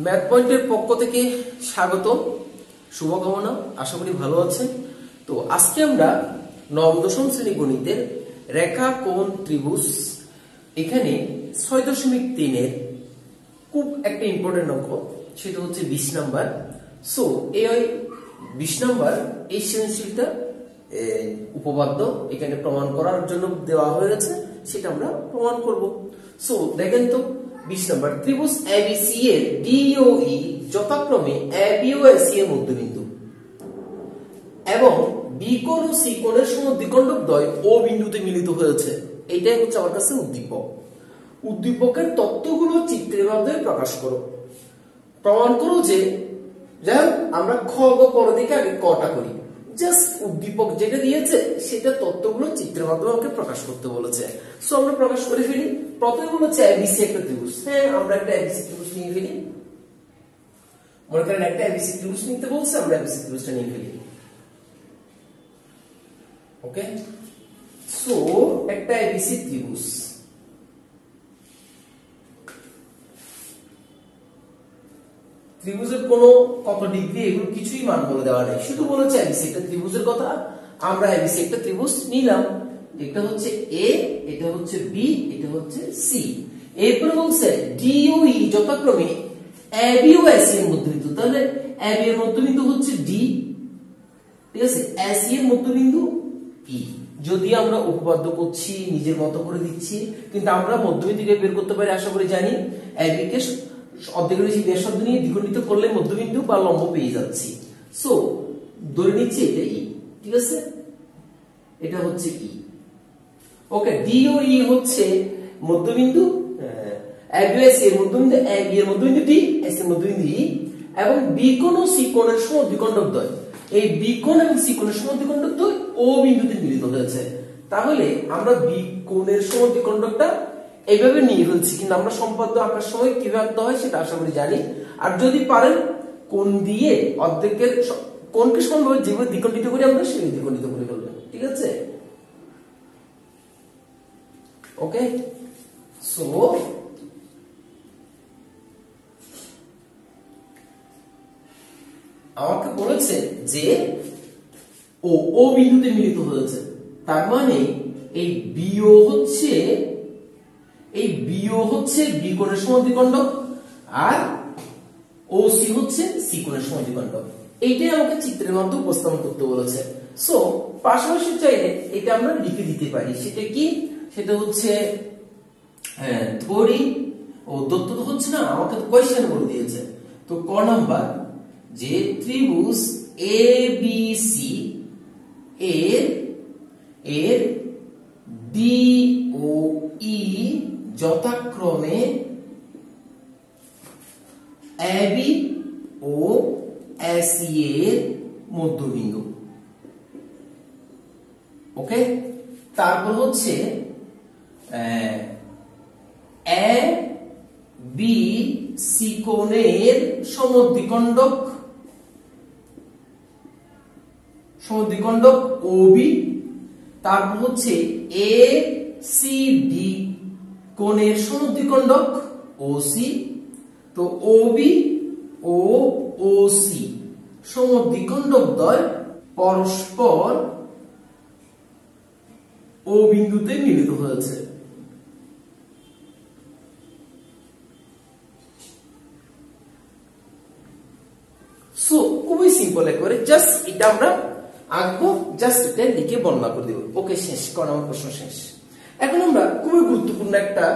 Math পয়েন্টের পক্ষ থেকে স্বাগত, শুভকামনা। আশা করি ভালো আছেন। তো আজকে আমরা নবম দশম শ্রেণী গণিতের রেখা কোণ ত্রিভুজ এখানে ৬.৩ এর খুব একটা ইম্পর্টেন্ট অঙ্ক, সেটা হচ্ছে ২০ নাম্বার। সো এই ২০ নাম্বার এই সৃজনশীলটা উপপাদ্য এখানে প্রমাণ করার জন্য দেওয়া হয়েছে, সেটা আমরা প্রমাণ করব। সো দেখেন তো ২০ নাম্বার, ত্রিভুজ এবিসি এর ডিওই যথাক্রমে এবি ও এসি এর মধ্যবিন্দু এবং বি কোণ ও সি কোণের সমদ্বিখণ্ডক দ্বয় ও বিন্দুতে মিলিত হয়েছে। এটাই হচ্ছে আমার কাছে উদ্দীপক। উদ্দীপকের তত্ত্বগুলো চিত্রের মাধ্যমে প্রকাশ করো। প্রমাণ করো যে, যাই হোক আমরা খ গ পর দিকে আগে কটা করি। জাস্ট উদ্দীপক যেটা দিয়েছে সেটা তত্ত্বগুলো চিত্রের মাধ্যমে আমাকে প্রকাশ করতে বলেছে। সো আমরা প্রকাশ করে ফেলি। প্রথমে বলেছে এবিসি একটা ত্রিভুজ। হ্যাঁ, আমরা একটা এবিসি ত্রিভুজ নিয়ে ফেলি। মনে করেন একটা এবিসি ত্রিভুজ নিতে বলছে, আমরা এবিসি ত্রিভুজটা নিয়ে ফেলি। ওকে, সো একটা এবিসি ত্রিভুজ। ত্রিভুজের কোনো কত ডিগ্রি এগুলো কিছুই মান বলে দেওয়া নেই, শুধু বলেছে এবিসি একটা ত্রিভুজের কথা। আমরা এবিসি একটা ত্রিভুজ নিলাম। এটা হচ্ছে এ, এটা হচ্ছে বি, এটা হচ্ছে সি। এরপরে বলছে ডিওই যথাক্রমে এবি ও এসি এর মধ্যবিন্দু। তাহলে এবি এর মধ্যবিন্দু হচ্ছে ডি, ঠিক আছে, এসি এর মধ্যবিন্দু ই। যদি আমরা উপপাদ্য করছি, নিজের মতো করে দিচ্ছি, কিন্তু আমরা মধ্যবিন্দুকে বের করতে পারি, আশা করি জানি। এবি কে অর্ধেকের বেশি ব্যাসার্ধ নিয়ে দ্বিগুণিত করলে মধ্যবিন্দু বা লম্ব পেয়ে যাচ্ছি। সো ধরে নিচ্ছি এটা ই, ঠিক আছে, এটা হচ্ছে ই। ওকে, ডি ও ই হচ্ছে মধ্যবিন্দু, এবি এসি এর মধ্যবিন্দু, এবি এর মধ্যবিন্দু ডি, এসি এর মধ্যবিন্দু ই, এবং বি কোণ ও সি কোণের সমদ্বিখণ্ডক দ্বয়। এই বি কোণ এবং সি কোণের সমদ্বিখণ্ডক দ্বয় ও বিন্দুতে মিলিত হয়েছে। তাহলে আমরা বি কোণের সমদ্বিখণ্ডকটা এইভাবে নিয়ে ফেলছি, কিন্তু আমরা সম্পাদ্য আঁকার সময় কিভাবে আঁকতে হয় সেটা আশা করি জানি। আর যদি পারেন কোণ দিয়ে অর্ধেকের কোণকে সমানভাবে যেভাবে দ্বিখণ্ডিত করি আমরা সেই দ্বিখণ্ডিত করে ফেলবেন, ঠিক আছে। ওকে, সো আমাকে বলেছে যে ও বিন্দুতে মিলিত হয়েছে। তার মানে এই বিও হচ্ছে বি কোণের সমদ্বিখণ্ডক, আর ও সি হচ্ছে সি কোণের সমদ্বিখণ্ডক। এইটাই আমাকে চিত্রের মাধ্যমে উপস্থাপন করতে বলেছে। সো পাশাপাশি চাইলে এটা আমরা লিখে দিতে পারি। সেটা কি? সেটা হচ্ছে ধরি দত্ত তো হচ্ছে না, আমাকে তো কোয়েশ্চেন বলে দিয়েছে। তো ক নাম্বার, যে ত্রিভুজ এবিসি এর ডি ও ই যথাক্রমে এবি ও এসি এর মধ্যবিন্দু। ওকে, তারপর হচ্ছে এ বি সি কোণের সমদ্বিখণ্ডক ওবি। তারপর হচ্ছে এ সি ডি কোণের সমদ্বিখণ্ডক ওসি। তো ওবি ও ওসি সমদ্বিখণ্ডক দ্বয় পরস্পর ও বিন্দুতে মিলিত হয়েছে। সো খুবই সিম্পল, একেবারে জাস্ট এটা আমরা আঁকবো, জাস্ট এটা লিখে বর্ণনা করে দেব। ওকে, শেষ। কারণ আমার প্রশ্ন শেষ। এখন আমরা খুবই গুরুত্বপূর্ণ একটা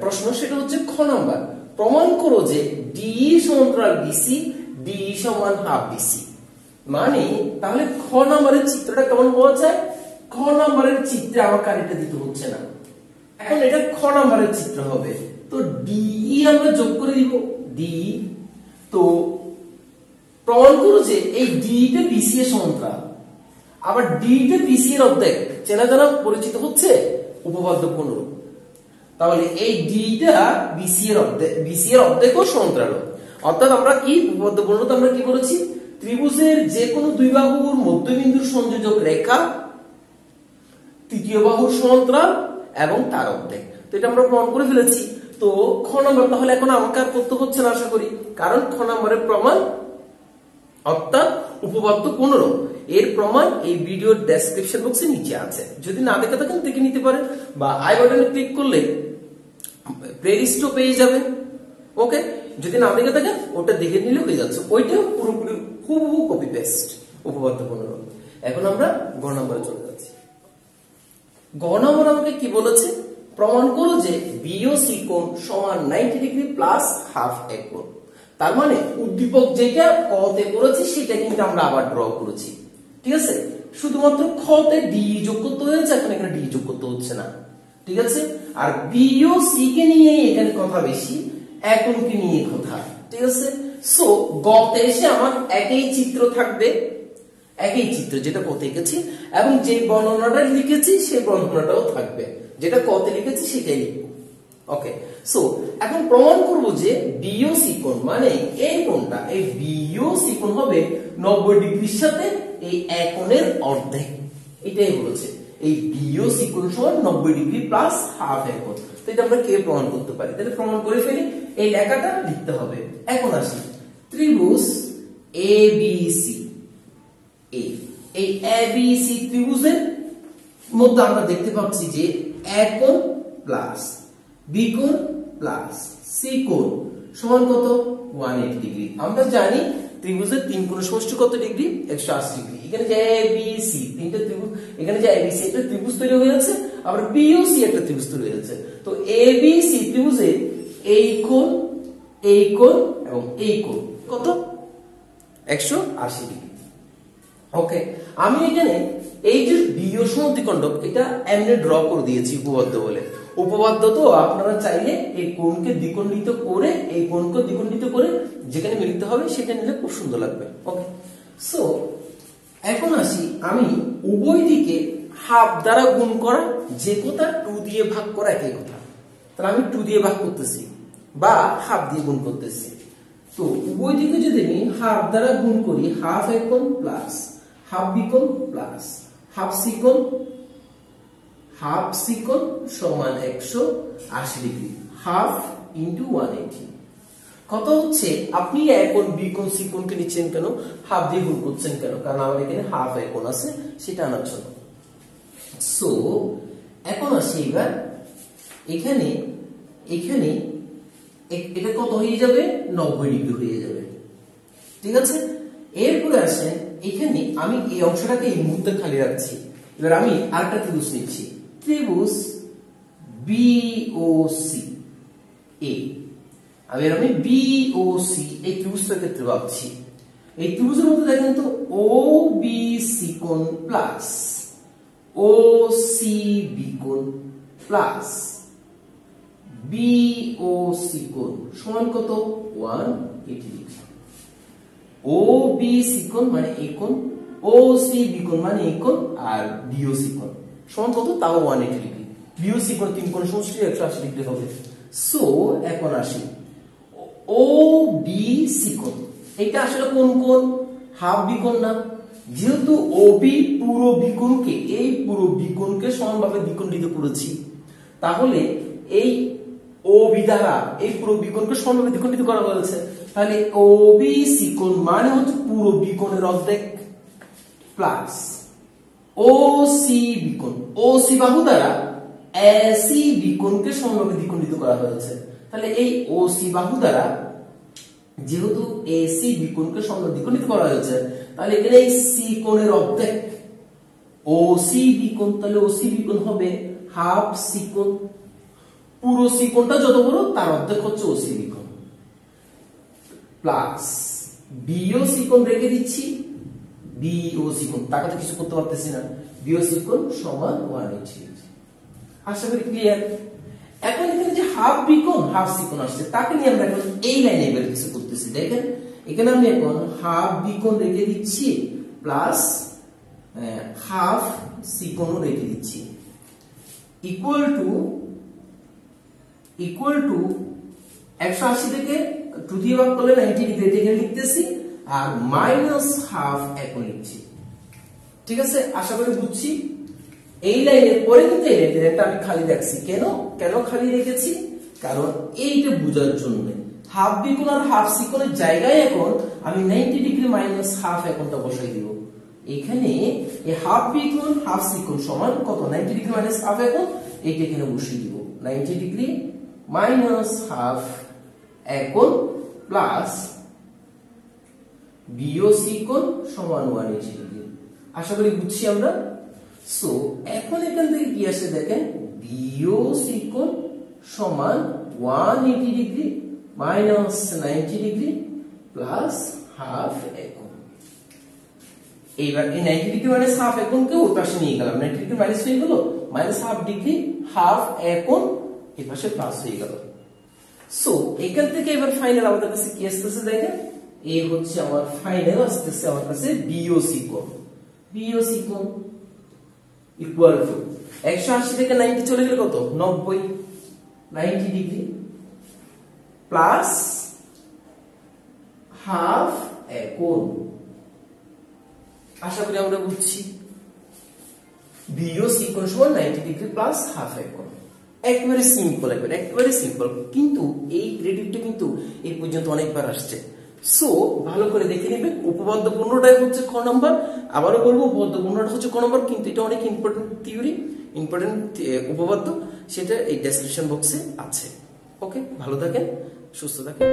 প্রশ্ন, সেটা হচ্ছে খ নাম্বার, প্রমাণ করো যে ডি সমান্তরাল বিসি, ডি সমান হাফ বিসি। মানে তাহলে খ নাম্বারের চিত্রটা কেমন পাওয়া যায়? খ নাম্বারের চিত্রে আমাকে আর এটা দিতে হচ্ছে না, এখন এটা খ নাম্বারের চিত্র হবে। তো ডি আমরা যোগ করে দিব, ডি। তো প্রমাণ করো যে এই ডি টা বিসি এর সমান্তরাল, আবার ডি টা বিসি এর অর্ধেক। চেনা জানা পরিচিত হচ্ছে উপপাদ্য কোণরূপ। তাহলে এই ডি টা বিসি এর অর্ধেকও সমান্তরাল। অর্থাৎ আমরা কি উপপাদ্য কোণরূপ আমরা কি বলেছি? ত্রিভুজের যে কোনো দুই বাহুর মধ্যবিন্দুর সংযোজক রেখা তৃতীয় বাহুর সমান্তরাল এবং তার অর্ধেক। তো এটা আমরা প্রমাণ করে ফেলেছি। তো তো খ নাম্বার তাহলে এখন আমাকে আর করতে হচ্ছে না আশা করি, কারণ খ নাম্বারের প্রমাণ অর্থাৎ উপপাদ্য 15 এর প্রমাণ এই ভিডিওর ডেসক্রিপশন বক্সে নিচে আছে, যদি না দেখে থাকেন দেখে নিতে পারেন, বা আই বাটনে ক্লিক করলে প্লেলিস্টও পেয়ে যাবেন। ওকে, যদি না দেখে থাকেন ওটা দেখে নিলে হয়ে যাচ্ছে, ওইটা পুরোপুরি হুবহু কপি পেস্ট উপপাদ্য 15। এখন আমরা গ নম্বরে চলে যাচ্ছি। গ নম্বর আমাকে কি বলেছে, প্রমাণ করো যে বি ও সি কোণ সমান 90 ডিগ্রি প্লাস হাফ এক কোণ। তার মানে উদ্দীপক যেটা ক তে করেছি সেটা কিন্তু আমরা আবার ড্র করেছি, ঠিক আছে। শুধুমাত্র খ তে ডি যোগ করতে হয়েছে, এখন এখানে ডি যোগ করতে হচ্ছে না, ঠিক আছে। আর বি ও সি কে নিয়ে এখানে কথা বেশি, এককে নিয়ে কথা, ঠিক আছে। সো গ তে এসে আমার একই চিত্র থাকবে, একই চিত্র যেটা ক তে লিখেছি, এবং যে বর্ণনাটা লিখেছি সেই বর্ণনাটাও থাকবে, যেটা ক তে লিখেছি সেটাই লিখবো। ওকে, সো এখন প্রমাণ করব যে বিওসি কোণ মানে এই কোণটা, এই বিওসি কোণ হবে 90 ডিগ্রির সাথে এই এক কোণের অর্ধেক, এটাই বলেছে। এই বিওসি কোণ সমান 90 ডিগ্রি প্লাস হাফ এক কোণ। তো এটা আমরা কে প্রমাণ করতে পারি, তাহলে প্রমাণ করে ফেলি, এই লেখাটা লিখতে হবে। এখন আসি ত্রিভুজ এবিসি, এই এবিসি ত্রিভুজের মধ্যে আমরা দেখতে পাচ্ছি যে এক কোণ প্লাস বি কোণ প্লাস সি কোণ সমান কত 180 ডিগ্রি। আমরা জানি ত্রিভুজের তিন কোণের সমষ্টি কত ডিগ্রি 180 ডিগ্রি। এখানে যে এবিসি তিনটা ত্রিভুজ, এখানে যে এবিসি একটা ত্রিভুজ তৈরি হয়ে যাচ্ছে, আবার বিওসি একটা ত্রিভুজ তৈরি হয়ে যাচ্ছে। তো এবিসি ত্রিভুজে এই কোণ এবং এই কোণ কত 180 ডিগ্রি। ওকে, আমি এখানে এই যে বিও সমদ্বিখণ্ডক এটা এমনি ড্র করে দিয়েছি উপপাদ্য বলে। উপপাদ্য তো আপনারা চাইলে এই কোণকে দ্বিখণ্ডিত করে, এই কোণকে দ্বিখণ্ডিত করে যেখানে মিলিত হবে সেটা নিলে খুব সুন্দর লাগবে। ওকে, সো এখন আসি, আমি উভয় দিকে হাফ দ্বারা গুণ করা, যে কথা 2 দিয়ে ভাগ করা একই কথা, তাহলে আমি 2 দিয়ে ভাগ করতেছি বা হাফ দিয়ে গুণ করতেছি। তো উভয় দিকে যদি আমি হাফ দ্বারা গুণ করি, হাফ এক কোণ প্লাস হাফ বি কোণ প্লাস হাফ সি কোণ সমান 180 ডিগ্রি, হাফ ইন্টু 180 কত হচ্ছে। আপনি এক কোণ বি কোণ সি কোণকে নিচ্ছেন কেন, হাফ দিয়ে গুণ করছেন কেন, কারণ আমার এখানে হাফ এক কোণ আছে সেটা আনার জন্য। সো এখন আসি এবার এখানে এটা কত হয়ে যাবে 90 ডিগ্রি হয়ে যাবে, ঠিক আছে। এরপরে আসেন এখানে আমি এই অংশটাকে এই মুহূর্তে খালি রাখছি। এবার আমি আরেকটা ত্রিভুজ নিচ্ছি, ত্রিভুজ বিওসি আমি বিওসি এই ত্রিভুজটার ক্ষেত্রে ভাবছি। এই ত্রিভুজের মধ্যে দেখেন তো ও বি সি কোণ প্লাস ও সি বি কোণ প্লাস বিওসি কোণ সমান কত 180 ডিগ্রি। ও বি সি কোণ মানে এই কোণ, ও সি বি কোণ মানে এই কোণ, আর বিওসি কোণ সমান কত তাও 180 ডিগ্রি। বিওসি কোণ তিন কোণের সমষ্টি 180 ডিগ্রি হবে। সো এখন আসি ও বি সি কোণ, এটা আসলে কোন কোণ, হাফ বি কোণ না। যেহেতু ও বি পুরো বিকোণকে, এই পুরো বিকোণকে সমানভাবে দ্বিখণ্ডিত করেছি, তাহলে এই ও বি দ্বারা এই পুরো বিকোণকে সমানভাবে দ্বিখণ্ডিত করা হয়েছে, তাহলে ও বি সি কোণ মানে হচ্ছে পুরো বিকোণের অর্ধেক প্লাস ও সি বিকোণ, ও সি বাহু দ্বারা এসি বিকোণকে সমানভাবে দ্বিখণ্ডিত করা হয়েছে। তাহলে এই ও সি বাহু দ্বারা যেহেতু এসি বিকোণকে সমানভাবে দ্বিখণ্ডিত করা হয়েছে, তাহলে এখানে এই সি কোণের অর্ধেক ও সি বিকোণ, তাহলে ও সি বিকোণ হবে হাফ সি কোণ। পুরো সি কোণটা যত বড় তার অর্ধেক হচ্ছে ও সি বিকোণ, প্লাস বিওসি কোণ রেখে দিচ্ছি, বিওসি কোণ তাকে তো কিছু করতে পারতেছি না, বিওসি কোণ সমান 180। আশা করি ক্লিয়ার। এখন এখানে যে হাফ বি কোণ হাফ সি কোণ আসছে, তাকে নিয়ে আমরা এখন এই লাইনে এবার কিছু করতেছি। দেখেন এখানে আমি এখন হাফ বি কোণ রেখে দিচ্ছি প্লাস হাফ সি কোণ রেখে দিচ্ছি, ইকুয়াল টু 180 থেকে 2 দিয়ে ভাগ করলে 90 ডিগ্রি এখানে লিখতেছি, আর মাইনাস হাফ এখন লিখছি, ঠিক আছে। আশা করি বুঝছি। এই লাইনের পরে কিন্তু এই লাইনটা আমি খালি রাখছি, কেন খালি রেখেছি, কারণ এইটা বোঝার জন্য হাফ বি কোণ আর হাফ সি কোণের জায়গায় এখন আমি 90 ডিগ্রি মাইনাস হাফ এখনটা বসাই দিব। এখানে এই হাফ বি কোণ হাফ সি কোণ সমান কত 90 ডিগ্রি মাইনাস হাফ এখন এইটা এখানে বসিয়ে দিব 90 ডিগ্রি মাইনাস হাফ এখন প্লাস বিও সি কোণ সমান 180 ডিগ্রি। আশা করি বুঝছি আমরা। সো এখন এখান থেকে কি আসে দেখেন বিও সি কোণ সমান 180 degree minus 90 degree plus half এখন। এইবার এই 90 ডিগ্রি মাইনাস হাফ এখনকে ওই পাশে নিয়ে গেলাম 90 ডিগ্রি মাইনাস হয়ে গেল মাইনাস হাফ ডিগ্রি হাফ এখন এই পাশে প্লাস হয়ে গেল। সো এখান থেকে এবার ফাইনাল আমাদের কাছে কি আসতেছে দেখেন এই হচ্ছে আমার ফাইনাল আসতেছে আমার কাছে বিওসি কোণ। বিওসি কোণ ইকুয়াল টু 180 থেকে 90 চলে গেলে কত 90 ডিগ্রি প্লাস হাফ এখন। আশা করি আমরা বুঝছি বিওসি কোণ সমান 90 ডিগ্রি প্লাস হাফ এখন। একেবারে সিম্পল একেবারে সিম্পল, কিন্তু এই ক্রেডিটটা কিন্তু এই পর্যন্ত অনেকবার আসছে। সো ভালো করে দেখে নেবেন উপপাদ্য 15টাই হচ্ছে খ নাম্বার। আবারও বলবো উপপাদ্য 15টা হচ্ছে খ নাম্বার, কিন্তু এটা অনেক ইম্পর্টেন্ট থিওরি ইম্পর্টেন্ট উপপাদ্য, সেটা এই ডেসক্রিপশন বক্সে আছে। ওকে, ভালো থাকেন, সুস্থ থাকেন।